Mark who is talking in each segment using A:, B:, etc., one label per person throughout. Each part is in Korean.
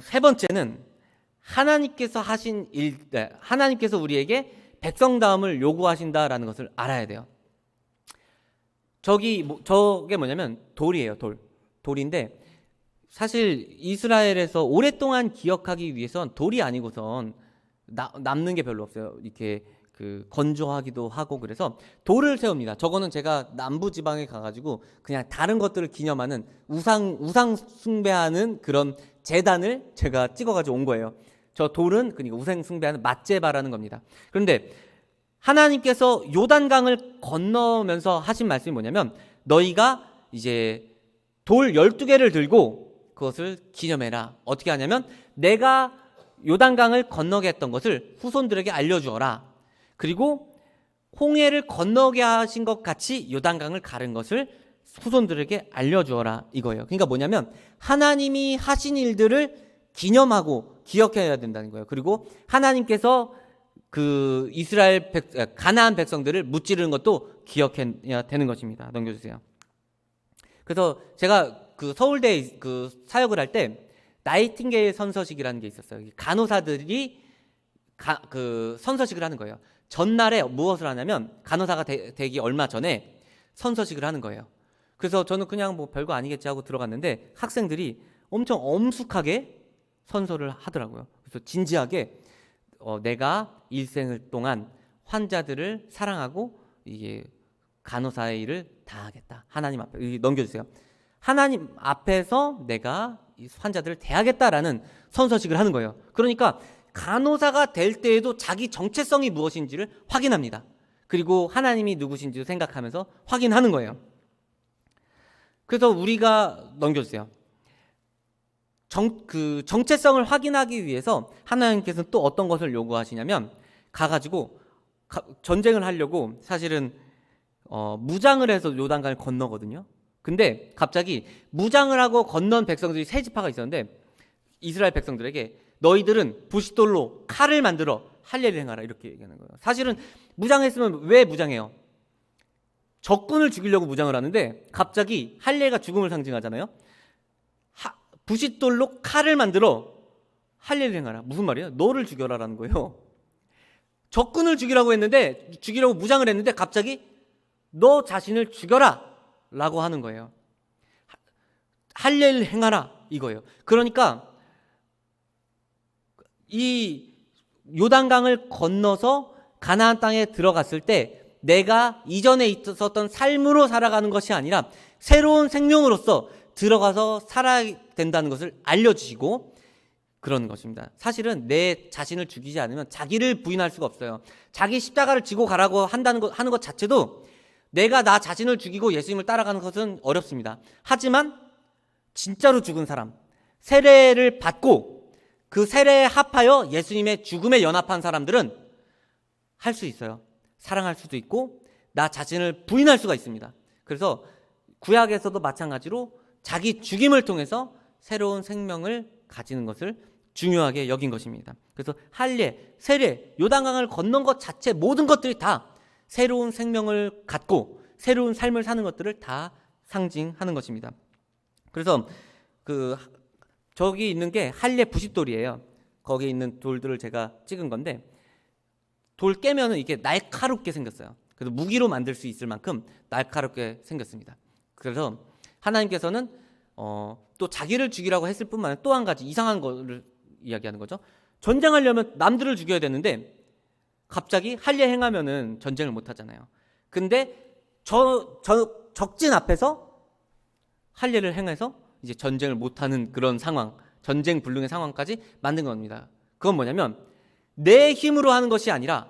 A: 세 번째는 하나님께서 하신 일, 하나님께서 우리에게 백성다움을 요구하신다라는 것을 알아야 돼요. 저게 뭐냐면 돌이에요. 돌인데 사실 이스라엘에서 오랫동안 기억하기 위해선 돌이 아니고선 남는 게 별로 없어요. 이렇게 건조하기도 하고. 그래서 돌을 세웁니다. 저거는 제가 남부 지방에 가가지고 그냥 다른 것들을 기념하는 우상 숭배하는 그런 제단을 제가 찍어가지고 온 거예요. 저 돌은 그러니까 우상 숭배하는 맛제바라는 겁니다. 그런데 하나님께서 요단강을 건너면서 하신 말씀이 뭐냐면, 너희가 이제 돌 12개를 들고 그것을 기념해라. 어떻게 하냐면, 내가 요단강을 건너게 했던 것을 후손들에게 알려주어라. 그리고 홍해를 건너게 하신 것 같이 요단강을 가른 것을 후손들에게 알려주어라, 이거예요. 그러니까 뭐냐면 하나님이 하신 일들을 기념하고 기억해야 된다는 거예요. 그리고 하나님께서 가나안 백성들을 무찌르는 것도 기억해야 되는 것입니다. 넘겨주세요. 그래서 제가 서울대에 사역을 할 때 나이팅게일 선서식이라는 게 있었어요. 간호사들이 선서식을 하는 거예요. 전날에 무엇을 하냐면 간호사가 되기 얼마 전에 선서식을 하는 거예요. 그래서 저는 그냥 뭐 별거 아니겠지 하고 들어갔는데 학생들이 엄청 엄숙하게 선서를 하더라고요. 그래서 진지하게 내가 일생을 동안 환자들을 사랑하고 이게 간호사의 일을 다하겠다. 하나님 앞에 넘겨주세요. 하나님 앞에서 내가 이 환자들을 대하겠다라는 선서식을 하는 거예요. 그러니까 간호사가 될 때에도 자기 정체성이 무엇인지를 확인합니다. 그리고 하나님이 누구신지를 생각하면서 확인하는 거예요. 그래서 우리가 넘겨주세요. 정체성을 확인하기 위해서 하나님께서는 또 어떤 것을 요구하시냐면, 가가지고 전쟁을 하려고 사실은 무장을 해서 요단강을 건너거든요. 근데 갑자기 무장을 하고 건넌 백성들이 세 지파가 있었는데, 이스라엘 백성들에게 너희들은 부싯돌로 칼을 만들어 할례를 행하라, 이렇게 얘기하는 거예요. 사실은 무장했으면 왜 무장해요? 적군을 죽이려고 무장을 하는데 갑자기 할례가 죽음을 상징하잖아요. 부싯돌로 칼을 만들어 할례를 행하라. 무슨 말이에요? 너를 죽여라라는 거예요. 적군을 죽이려고 무장을 했는데 갑자기 너 자신을 죽여라 라고 하는 거예요. 할례를 행하라, 이거예요. 그러니까 이 요단강을 건너서 가나안 땅에 들어갔을 때 내가 이전에 있었던 삶으로 살아가는 것이 아니라 새로운 생명으로서 들어가서 살아야 된다는 것을 알려주시고 그러는 것입니다. 사실은 내 자신을 죽이지 않으면 자기를 부인할 수가 없어요. 자기 십자가를 지고 가라고 하는 것 자체도 내가 나 자신을 죽이고 예수님을 따라가는 것은 어렵습니다. 하지만 진짜로 죽은 사람, 세례를 받고 그 세례에 합하여 예수님의 죽음에 연합한 사람들은 할 수 있어요. 사랑할 수도 있고 나 자신을 부인할 수가 있습니다. 그래서 구약에서도 마찬가지로 자기 죽임을 통해서 새로운 생명을 가지는 것을 중요하게 여긴 것입니다. 그래서 할례, 세례, 요단강을 건넌 것 자체 모든 것들이 다 새로운 생명을 갖고 새로운 삶을 사는 것들을 다 상징하는 것입니다. 그래서 저기 있는 게 할례 부싯돌이에요. 거기 있는 돌들을 제가 찍은 건데, 돌 깨면은 이게 날카롭게 생겼어요. 그래서 무기로 만들 수 있을 만큼 날카롭게 생겼습니다. 그래서 하나님께서는 또 자기를 죽이라고 했을 뿐만 아니라 또 한 가지 이상한 거를 이야기하는 거죠. 전쟁하려면 남들을 죽여야 되는데 갑자기 할례 행하면은 전쟁을 못 하잖아요. 근데 적진 앞에서 할례를 행해서 이제 전쟁을 못 하는 그런 상황, 전쟁 불능의 상황까지 만든 겁니다. 그건 뭐냐면 내 힘으로 하는 것이 아니라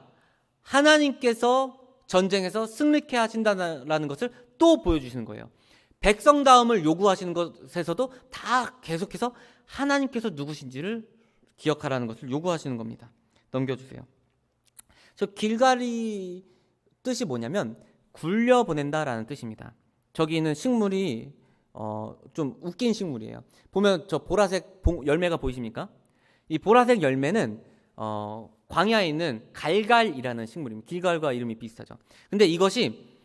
A: 하나님께서 전쟁에서 승리케 하신다는 것을 또 보여주시는 거예요. 백성다움을 요구하시는 것에서도 다 계속해서 하나님께서 누구신지를 기억하라는 것을 요구하시는 겁니다. 넘겨주세요. 저 길갈이 뜻이 뭐냐면 굴려보낸다라는 뜻입니다. 저기 있는 식물이 좀 웃긴 식물이에요. 보면 저 보라색 열매가 보이십니까? 이 보라색 열매는 광야에 있는 갈갈이라는 식물입니다. 길갈과 이름이 비슷하죠. 근데 이것이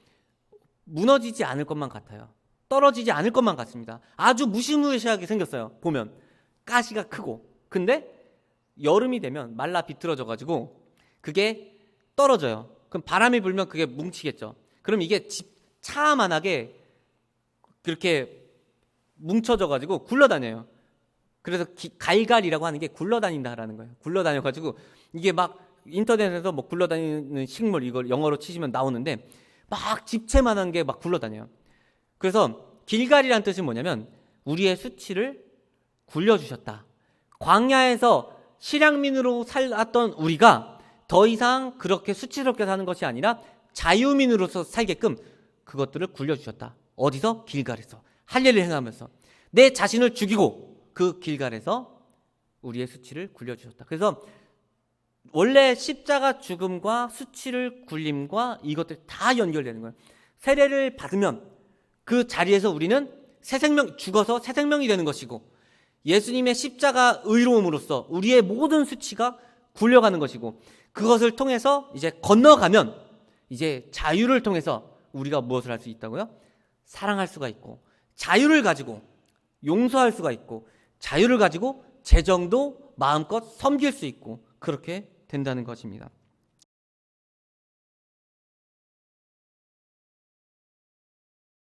A: 무너지지 않을 것만 같아요. 떨어지지 않을 것만 같습니다. 아주 무시무시하게 생겼어요. 보면 가시가 크고, 근데 여름이 되면 말라 비틀어져 가지고 그게 떨어져요. 그럼 바람이 불면 그게 뭉치겠죠. 그럼 이게 차만하게 그렇게 뭉쳐져 가지고 굴러다녀요. 그래서 갈갈이라고 하는 게 굴러다닌다라는 거예요. 굴러다녀가지고 이게 막 인터넷에서 뭐 굴러다니는 식물 이걸 영어로 치시면 나오는데 막 집채만한 게 막 굴러다녀요. 그래서 길갈이라는 뜻이 뭐냐면 우리의 수치를 굴려주셨다. 광야에서 실향민으로 살았던 우리가 더 이상 그렇게 수치스럽게 사는 것이 아니라 자유민으로서 살게끔 그것들을 굴려주셨다. 어디서? 길갈에서. 할례를 행하면서 내 자신을 죽이고 그 길갈에서 우리의 수치를 굴려주셨다. 그래서 원래 십자가 죽음과 수치를 굴림과 이것들 다 연결되는 거예요. 세례를 받으면 그 자리에서 우리는 새 생명, 죽어서 새 생명이 되는 것이고, 예수님의 십자가 의로움으로써 우리의 모든 수치가 굴려가는 것이고, 그것을 통해서 이제 건너가면 이제 자유를 통해서 우리가 무엇을 할 수 있다고요? 사랑할 수가 있고, 자유를 가지고 용서할 수가 있고, 자유를 가지고 재정도 마음껏 섬길 수 있고, 그렇게 된다는 것입니다.